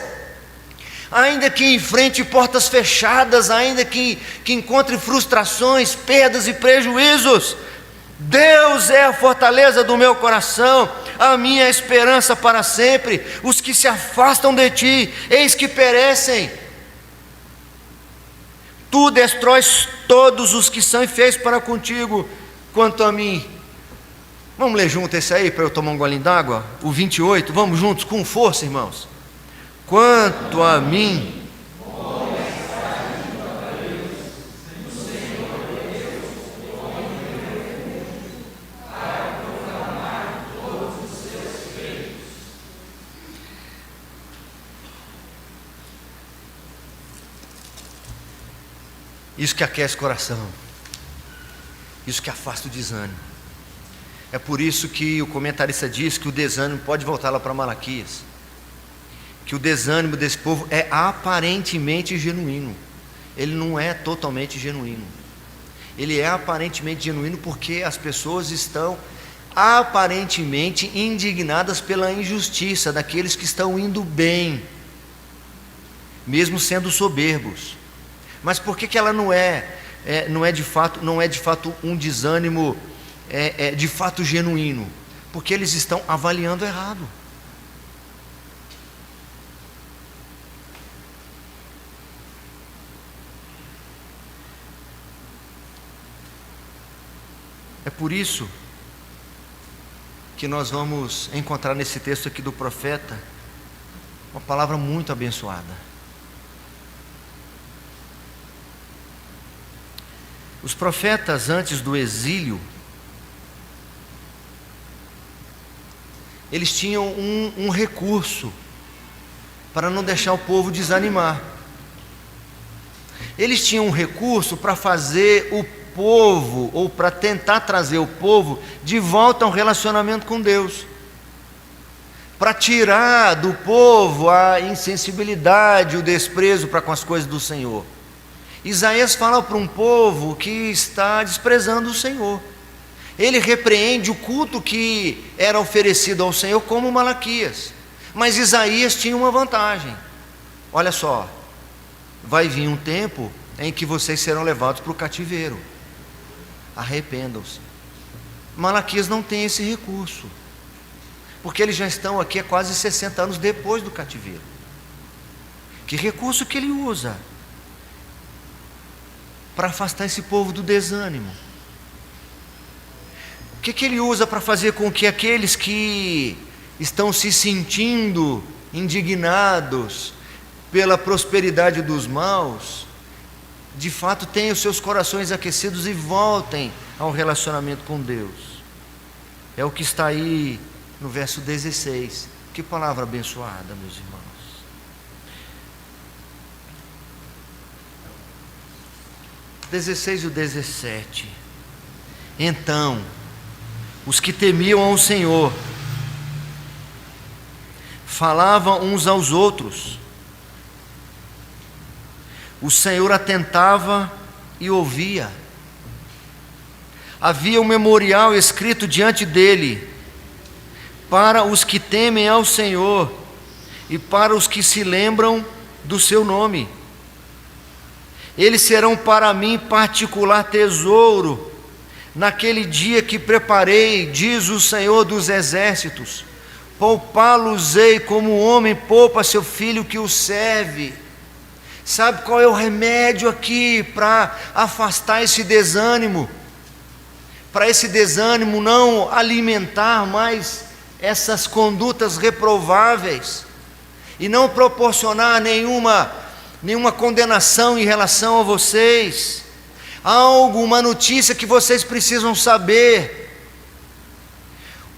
ainda que enfrente portas fechadas, ainda que encontre frustrações, perdas e prejuízos, Deus é a fortaleza do meu coração, a minha esperança para sempre. Os que se afastam de ti, eis que perecem. Tu destróis todos os que são infiéis para contigo. Quanto a mim, Vamos ler junto esse aí para eu tomar um golinho d'água? O 28, vamos juntos com força, irmãos. Quanto a mim, isso que aquece o coração, isso que afasta o desânimo. É por isso que o comentarista diz que o desânimo, pode voltar lá para Malaquias, que o desânimo desse povo é aparentemente genuíno. Ele não é totalmente genuíno. Ele é aparentemente genuíno porque as pessoas estão aparentemente indignadas pela injustiça daqueles que estão indo bem, mesmo sendo soberbos. Mas por que ela não é de fato um desânimo de fato genuíno? Porque eles estão avaliando errado. É por isso que nós vamos encontrar nesse texto aqui do profeta uma palavra muito abençoada. Os profetas antes do exílio, eles tinham um recurso para não deixar o povo desanimar. Eles tinham um recurso para fazer o povo, ou para tentar trazer o povo de volta ao relacionamento com Deus, para tirar do povo a insensibilidade, o desprezo para com as coisas do Senhor. Isaías fala para um povo que está desprezando o Senhor. Ele repreende o culto que era oferecido ao Senhor, como Malaquias. Mas Isaías tinha uma vantagem. Olha só, vai vir um tempo em que vocês serão levados para o cativeiro. Arrependam-se. Malaquias não tem esse recurso, porque eles já estão aqui há quase 60 anos depois do cativeiro. Que recurso que ele usa para afastar esse povo do desânimo? O que ele usa para fazer com que aqueles que estão se sentindo indignados pela prosperidade dos maus, de fato tenham seus corações aquecidos e voltem ao relacionamento com Deus? É o que está aí no verso 16. Que palavra abençoada, meus irmãos. O 16 e o 17. Então, os que temiam ao Senhor falavam uns aos outros. O Senhor atentava e ouvia. Havia um memorial escrito diante dele para os que temem ao Senhor e para os que se lembram do seu nome. Eles serão para mim particular tesouro naquele dia que preparei, diz o Senhor dos exércitos. Poupá-los-ei como o homem poupa seu filho que o serve. Sabe qual é o remédio aqui para afastar esse desânimo? Para esse desânimo não alimentar mais essas condutas reprováveis e não proporcionar nenhuma condenação em relação a vocês. Uma notícia que vocês precisam saber,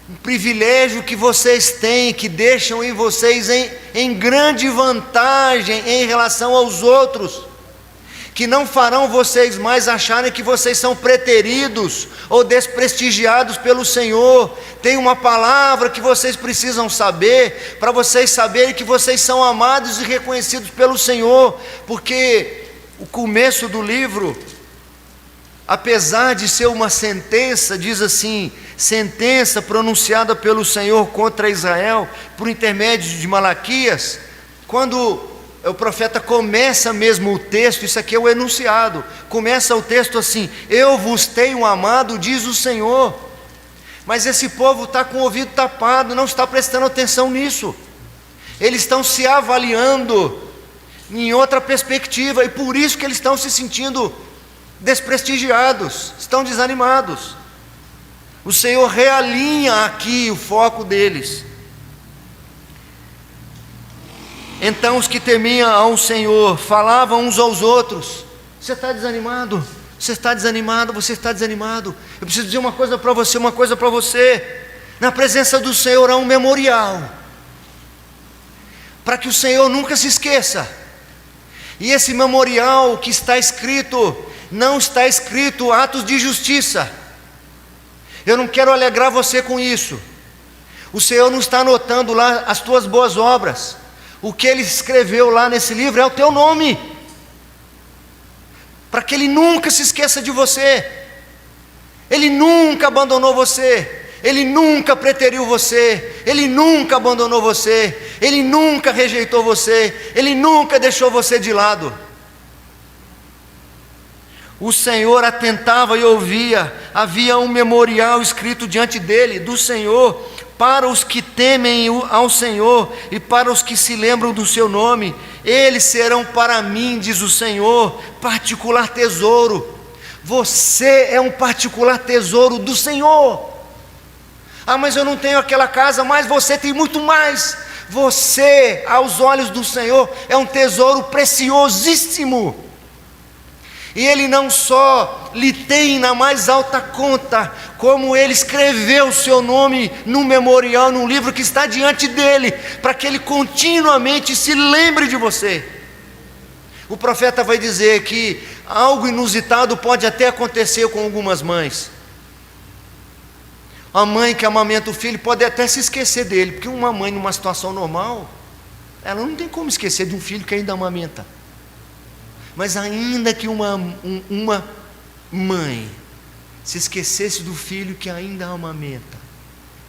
um privilégio que vocês têm, que deixam em vocês em grande vantagem em relação aos outros, que não farão vocês mais acharem que vocês são preteridos ou desprestigiados pelo Senhor. Tem uma palavra que vocês precisam saber, para vocês saberem que vocês são amados e reconhecidos pelo Senhor, porque o começo do livro, apesar de ser uma sentença, diz assim: sentença pronunciada pelo Senhor contra Israel, por intermédio de Malaquias. Quando o profeta começa mesmo o texto, isso aqui é o enunciado, começa o texto assim: eu vos tenho amado, diz o Senhor. Mas esse povo está com o ouvido tapado, não está prestando atenção nisso. Eles estão se avaliando em outra perspectiva, e por isso que eles estão se sentindo desprestigiados, estão desanimados. O Senhor realinha aqui o foco deles. Então os que temiam ao Senhor falavam uns aos outros: você está desanimado? Você está desanimado? Você está desanimado? Eu preciso dizer uma coisa para você, uma coisa para você. Na presença do Senhor há um memorial, para que o Senhor nunca se esqueça. E esse memorial que está escrito, não está escrito atos de justiça. Eu não quero alegrar você com isso. O Senhor não está anotando lá as tuas boas obras. O que Ele escreveu lá nesse livro é o teu nome, para que Ele nunca se esqueça de você. Ele nunca abandonou você. Ele nunca preteriu você, Ele nunca abandonou você, Ele nunca rejeitou você, Ele nunca deixou você de lado. O Senhor atentava e ouvia, havia um memorial escrito diante dele, do Senhor, para os que temem ao Senhor e para os que se lembram do seu nome. Eles serão para mim, diz o Senhor, particular tesouro. Você é um particular tesouro do Senhor. Ah, mas eu não tenho aquela casa, mas você tem muito mais. Você, aos olhos do Senhor, é um tesouro preciosíssimo. E Ele não só lhe tem na mais alta conta, como Ele escreveu o seu nome num memorial, num livro que está diante dEle, para que Ele continuamente se lembre de você. O profeta vai dizer que algo inusitado pode até acontecer com algumas mães. A mãe que amamenta o filho pode até se esquecer dele, porque uma mãe numa situação normal, ela não tem como esquecer de um filho que ainda amamenta. Mas ainda que uma mãe se esquecesse do filho que ainda amamenta,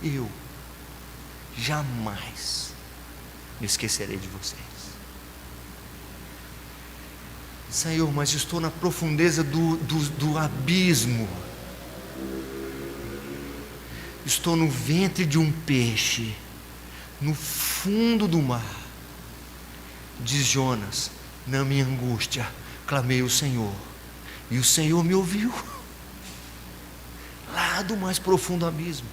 eu jamais me esquecerei de vocês. Senhor, mas estou na profundeza do abismo. Estou no ventre de um peixe, no fundo do mar. Diz Jonas: na minha angústia clamei ao Senhor, e o Senhor me ouviu, lá do mais profundo abismo.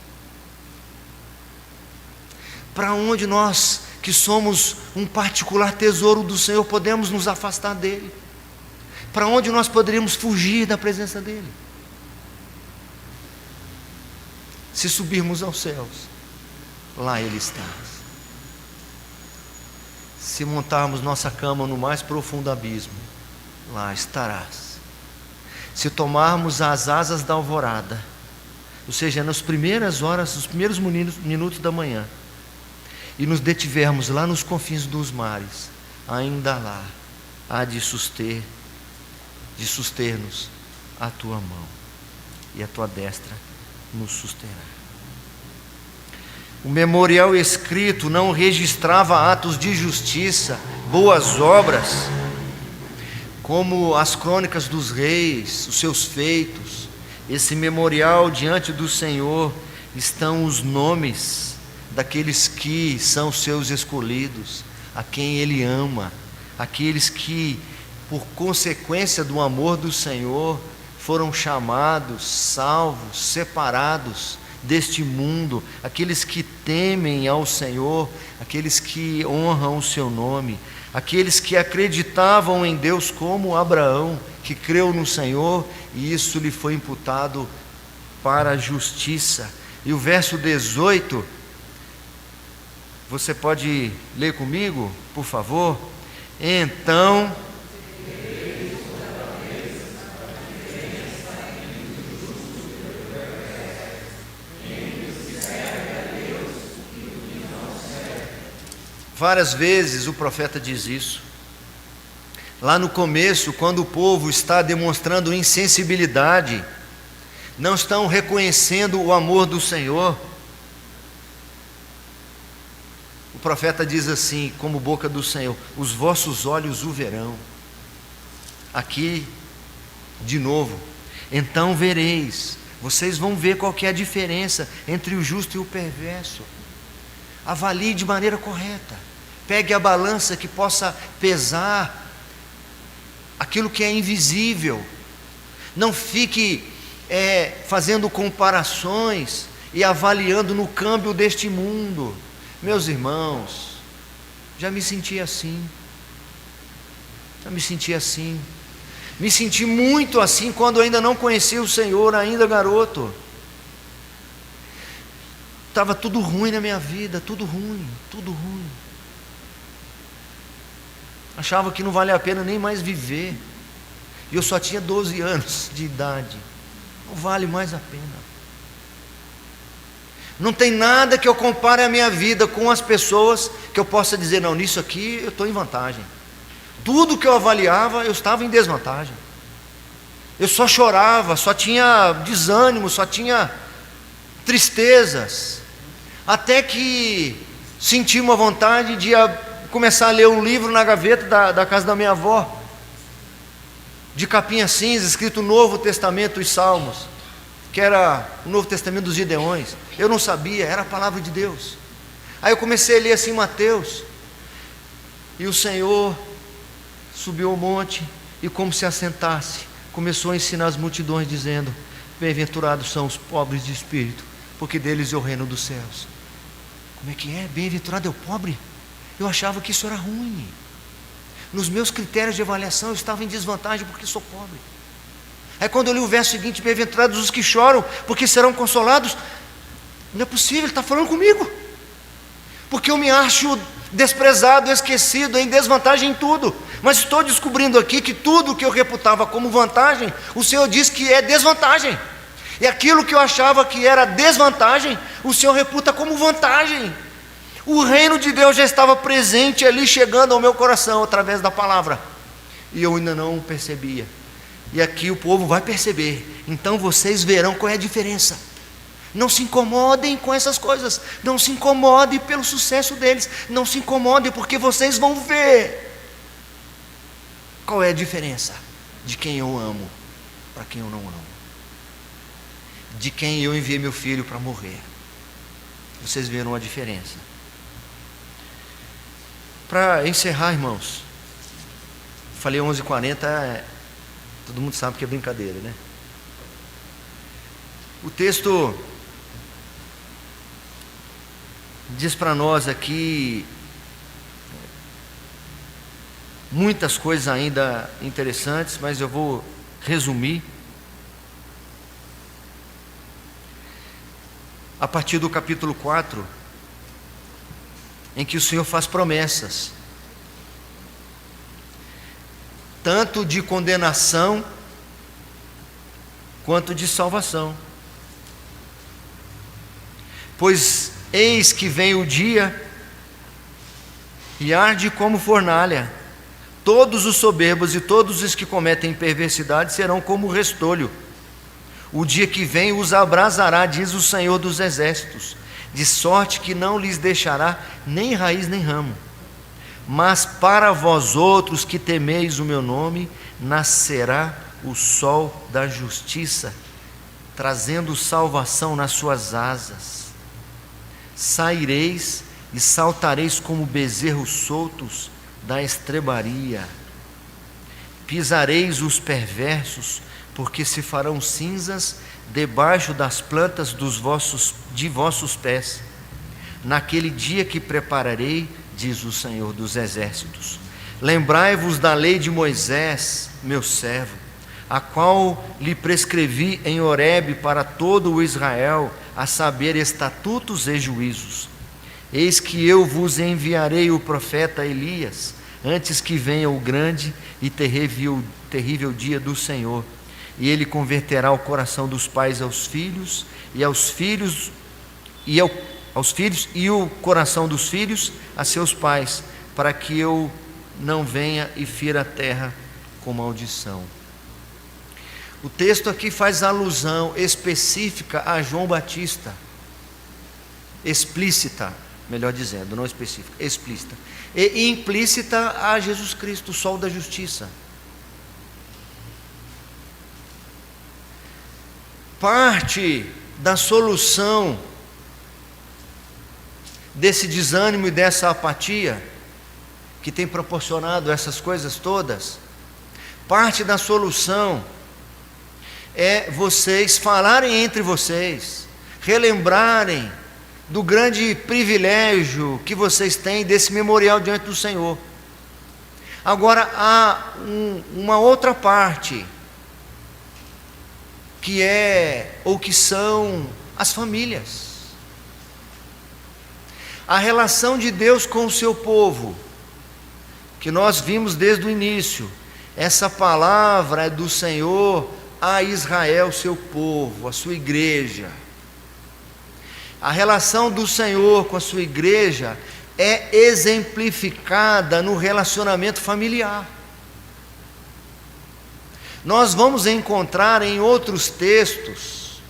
Para onde nós, que somos um particular tesouro do Senhor, podemos nos afastar dEle? Para onde nós poderíamos fugir da presença dEle? Se subirmos aos céus, lá Ele está. Se montarmos nossa cama no mais profundo abismo, lá estarás. Se tomarmos as asas da alvorada, ou seja, nas primeiras horas, nos primeiros minutos da manhã, e nos detivermos lá nos confins dos mares, ainda lá há de suster-nos a tua mão, e a tua destra nos susterá. O memorial escrito não registrava atos de justiça, boas obras, como as crônicas dos reis, os seus feitos. Esse memorial diante do Senhor estão os nomes daqueles que são seus escolhidos, a quem Ele ama, aqueles que, por consequência do amor do Senhor, foram chamados, salvos, separados deste mundo, aqueles que temem ao Senhor, aqueles que honram o seu nome, aqueles que acreditavam em Deus, como Abraão, que creu no Senhor e isso lhe foi imputado para a justiça. E o verso 18, você pode ler comigo, por favor? Então várias vezes o profeta diz isso. Lá no começo, quando o povo está demonstrando insensibilidade, não estão reconhecendo o amor do Senhor, o profeta diz assim, como boca do Senhor: os vossos olhos o verão. Aqui, de novo, então vereis, vocês vão ver qual que é a diferença entre o justo e o perverso. Avalie de maneira correta. Pegue a balança que possa pesar aquilo que é invisível. Não fique fazendo comparações e avaliando no câmbio deste mundo. Meus irmãos, já me senti assim. Me senti muito assim quando ainda não conhecia o Senhor, ainda garoto. Estava tudo ruim na minha vida, tudo ruim. Achava que não valia a pena nem mais viver. E eu só tinha 12 anos de idade. Não vale mais a pena. Não tem nada que eu compare a minha vida com as pessoas que eu possa dizer, não, nisso aqui eu estou em vantagem. Tudo que eu avaliava, eu estava em desvantagem. Eu só chorava, só tinha desânimo, só tinha tristezas. Até que senti uma vontade de começar a ler um livro na gaveta da casa da minha avó, de capinha cinza, escrito Novo Testamento e Salmos, que era o Novo Testamento dos Gideões. Eu não sabia, era a palavra de Deus. Aí eu comecei a ler assim Mateus, e o Senhor subiu ao monte e, como se assentasse, começou a ensinar as multidões, dizendo: bem-aventurados são os pobres de espírito, porque deles é o reino dos céus. Como é que é? Bem-aventurado é o pobre? Eu achava que isso era ruim. Nos meus critérios de avaliação eu estava em desvantagem porque sou pobre. Aí quando eu li o verso seguinte: bem-aventurados os que choram, porque serão consolados. Não é possível, ele está falando comigo. Porque eu me acho desprezado, esquecido, em desvantagem em tudo. Mas estou descobrindo aqui que tudo que eu reputava como vantagem, o Senhor diz que é desvantagem. E aquilo que eu achava que era desvantagem, o Senhor reputa como vantagem. O reino de Deus já estava presente ali, chegando ao meu coração através da palavra, e eu ainda não percebia. E aqui o povo vai perceber. Então vocês verão qual é a diferença. Não se incomodem com essas coisas, não se incomodem pelo sucesso deles, não se incomodem, porque vocês vão ver qual é a diferença de quem eu amo para quem eu não amo, de quem eu enviei meu filho para morrer. Vocês verão a diferença. Para encerrar, irmãos, falei 11h40, todo mundo sabe que é brincadeira, né? O texto diz para nós aqui muitas coisas ainda interessantes, mas eu vou resumir. A partir do capítulo 4, em que o Senhor faz promessas, tanto de condenação, quanto de salvação. Pois eis que vem o dia, e arde como fornalha, todos os soberbos e todos os que cometem perversidade serão como restolho. O dia que vem os abrasará, diz o Senhor dos Exércitos, de sorte que não lhes deixará nem raiz nem ramo. Mas para vós outros que temeis o meu nome, nascerá o sol da justiça, trazendo salvação nas suas asas. Saireis e saltareis como bezerros soltos da estrebaria. Pisareis os perversos, porque se farão cinzas debaixo das plantas de vossos pés, naquele dia que prepararei, diz o Senhor dos Exércitos. Lembrai-vos da lei de Moisés, meu servo, a qual lhe prescrevi em Horebe para todo o Israel, a saber, estatutos e juízos. Eis que eu vos enviarei o profeta Elias, antes que venha o grande e terrível dia do Senhor. E ele converterá o coração dos pais aos filhos, e aos filhos e o coração dos filhos a seus pais, para que eu não venha e fira a terra com maldição. O texto aqui faz alusão específica a João Batista, explícita, melhor dizendo, não específica, explícita, e implícita a Jesus Cristo, o sol da justiça. Parte da solução desse desânimo e dessa apatia que tem proporcionado essas coisas todas, parte da solução é vocês falarem entre vocês, relembrarem do grande privilégio que vocês têm desse memorial diante do Senhor. Agora há uma outra parte, que é, ou que são as famílias. A relação de Deus com o seu povo, que nós vimos desde o início. Essa palavra é do Senhor a Israel, seu povo, a sua igreja. A relação do Senhor com a sua igreja é exemplificada no relacionamento familiar. Nós vamos encontrar em outros textos,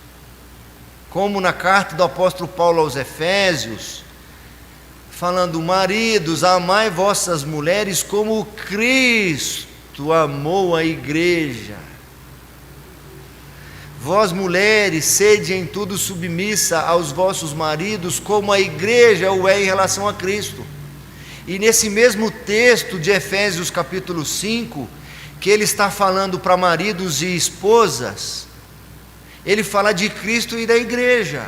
como na carta do apóstolo Paulo aos Efésios, falando: maridos, amai vossas mulheres como Cristo amou a igreja. Vós, mulheres, sede em tudo submissa aos vossos maridos, como a igreja o é em relação a Cristo. E nesse mesmo texto de Efésios capítulo 5, que ele está falando para maridos e esposas, ele fala de Cristo e da igreja.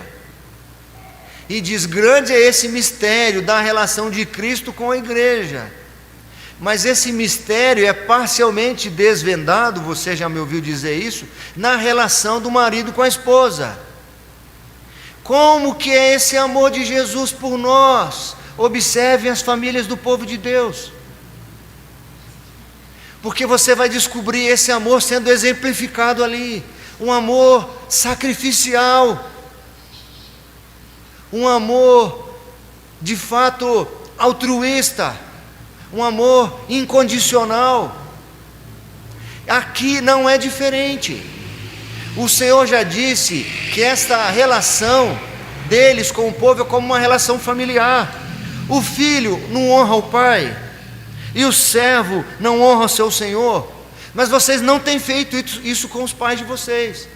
E diz: grande é esse mistério da relação de Cristo com a igreja. Mas esse mistério é parcialmente desvendado, você já me ouviu dizer isso, na relação do marido com a esposa. Como que é esse amor de Jesus por nós? Observem as famílias do povo de Deus. Porque você vai descobrir esse amor sendo exemplificado ali. Um amor sacrificial. Um amor de fato altruísta. Um amor incondicional. Aqui não é diferente. O Senhor já disse que esta relação deles com o povo é como uma relação familiar. O filho não honra o pai, e o servo não honra o seu senhor. Mas vocês não têm feito isso com os pais de vocês.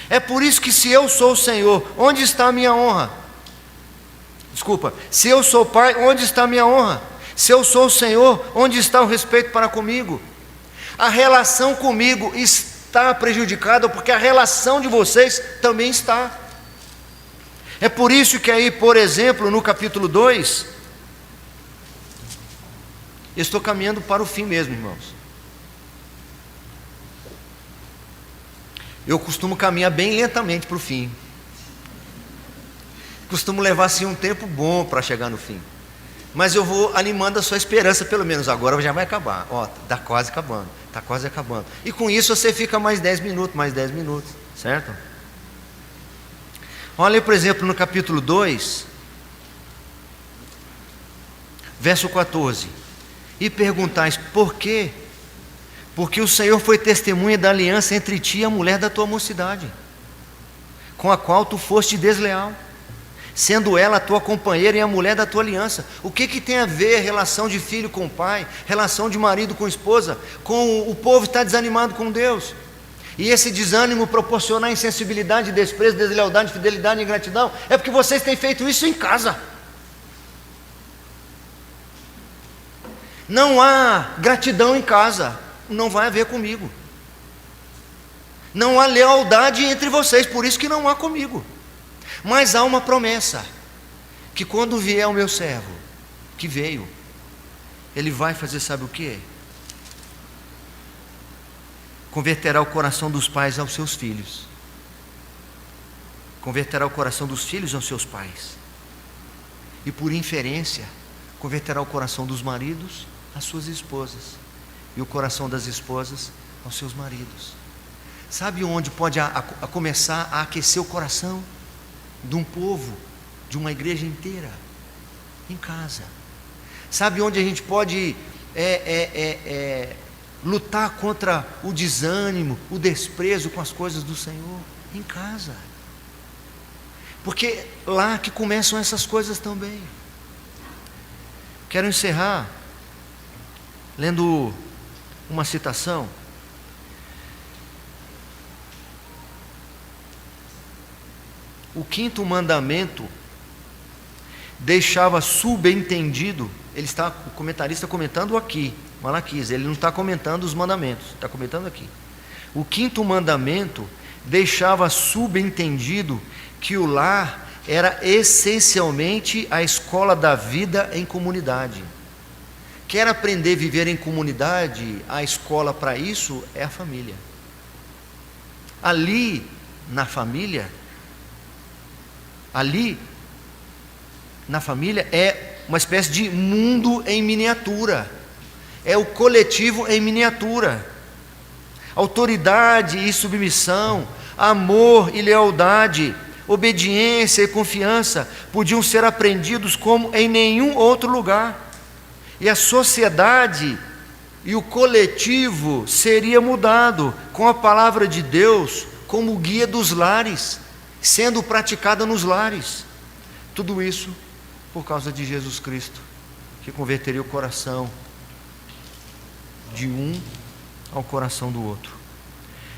É por isso que, se eu sou o Senhor, onde está a minha honra? Desculpa, se eu sou pai, onde está a minha honra? Se eu sou o Senhor, onde está o respeito para comigo? A relação comigo está prejudicada, porque a relação de vocês também está. É por isso que aí, por exemplo, no capítulo 2, estou caminhando para o fim mesmo, irmãos. Eu costumo caminhar bem lentamente para o fim. Costumo levar assim um tempo bom para chegar no fim. Mas eu vou animando a sua esperança, pelo menos agora já vai acabar. Ó, está quase acabando, está quase acabando. E com isso você fica mais 10 minutos, certo? Olha, por exemplo, no capítulo 2, verso 14. E perguntais: por quê? Porque o Senhor foi testemunha da aliança entre ti e a mulher da tua mocidade, com a qual tu foste desleal, sendo ela a tua companheira e a mulher da tua aliança. O que tem a ver relação de filho com pai, relação de marido com esposa, com o povo estar desanimado com Deus? E esse desânimo proporcionar insensibilidade, desprezo, deslealdade, fidelidade e ingratidão, é porque vocês têm feito isso em casa. Não há gratidão em casa, não vai haver comigo. Não há lealdade entre vocês, por isso que não há comigo. Mas há uma promessa, que quando vier o meu servo, que veio, ele vai fazer, sabe o que? Converterá o coração dos pais aos seus filhos, converterá o coração dos filhos aos seus pais, e por inferência, converterá o coração dos maridos às suas esposas, e o coração das esposas aos seus maridos. Sabe onde pode começar a aquecer o coração de um povo, de uma igreja inteira? Em casa. Sabe onde a gente pode lutar contra o desânimo, o desprezo com as coisas do Senhor? Em casa. Porque lá que começam essas coisas também. Quero encerrar lendo uma citação. O quinto mandamento deixava subentendido, o comentarista comentando aqui, Malaquias, ele não está comentando os mandamentos, está comentando aqui. O quinto mandamento deixava subentendido que o lar era essencialmente a escola da vida em comunidade. Quer aprender a viver em comunidade, a escola para isso é a família. Ali na família é uma espécie de mundo em miniatura, é o coletivo em miniatura. Autoridade e submissão, amor e lealdade, obediência e confiança podiam ser aprendidos como em nenhum outro lugar. E a sociedade e o coletivo seria mudado com a palavra de Deus como guia dos lares, sendo praticada nos lares. Tudo isso por causa de Jesus Cristo, que converteria o coração de um ao coração do outro.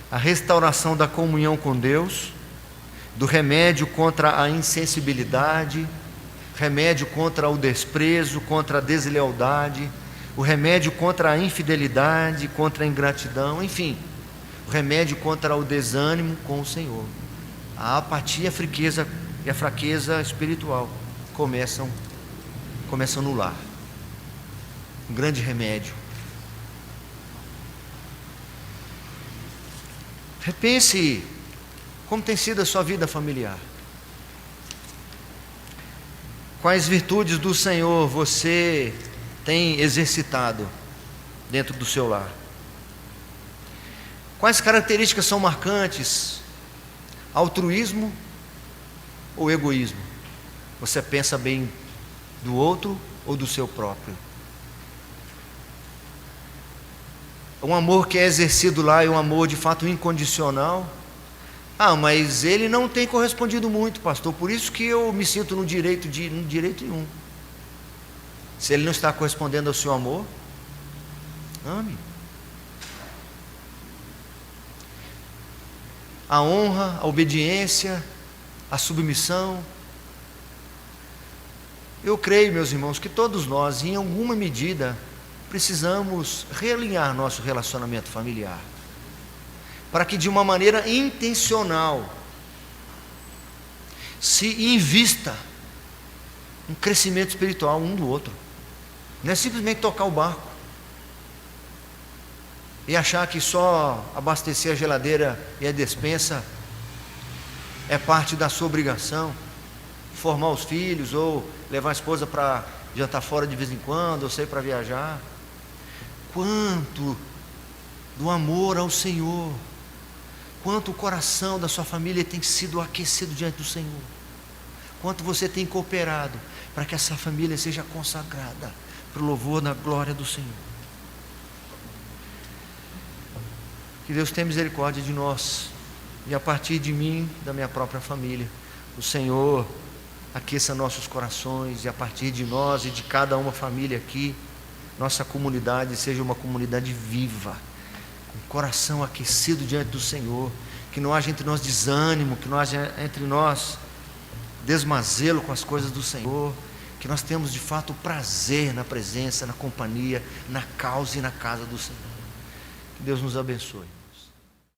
A restauração da comunhão com Deus, do remédio contra a insensibilidade, remédio contra o desprezo, contra a deslealdade, o remédio contra a infidelidade, contra a ingratidão, enfim, o remédio contra o desânimo com o Senhor. A apatia e a fraqueza espiritual começam no lar. Um grande remédio. Repense como tem sido a sua vida familiar. Quais virtudes do Senhor você tem exercitado dentro do seu lar? Quais características são marcantes? Altruísmo ou egoísmo? Você pensa bem do outro ou do seu próprio? Um amor que é exercido lá é um amor de fato incondicional. Mas ele não tem correspondido muito, pastor, por isso que eu me sinto no direito nenhum. Se ele não está correspondendo ao seu amor, ame. A honra, a obediência, a submissão. Eu creio, meus irmãos, que todos nós, em alguma medida, precisamos realinhar nosso relacionamento familiar, para que de uma maneira intencional se invista em crescimento espiritual um do outro. Não é simplesmente tocar o barco e achar que só abastecer a geladeira e a despensa é parte da sua obrigação, formar os filhos ou levar a esposa para jantar fora de vez em quando, ou sair para viajar. Quanto do amor ao Senhor, quanto o coração da sua família tem sido aquecido diante do Senhor, quanto você tem cooperado para que essa família seja consagrada para o louvor da glória do Senhor. Que Deus tenha misericórdia de nós, e a partir de mim, da minha própria família, o Senhor aqueça nossos corações, e a partir de nós e de cada uma família aqui, nossa comunidade seja uma comunidade viva, com o coração aquecido diante do Senhor, que não haja entre nós desânimo, que não haja entre nós desmazelo com as coisas do Senhor, que nós temos de fato prazer na presença, na companhia, na causa e na casa do Senhor. Que Deus nos abençoe.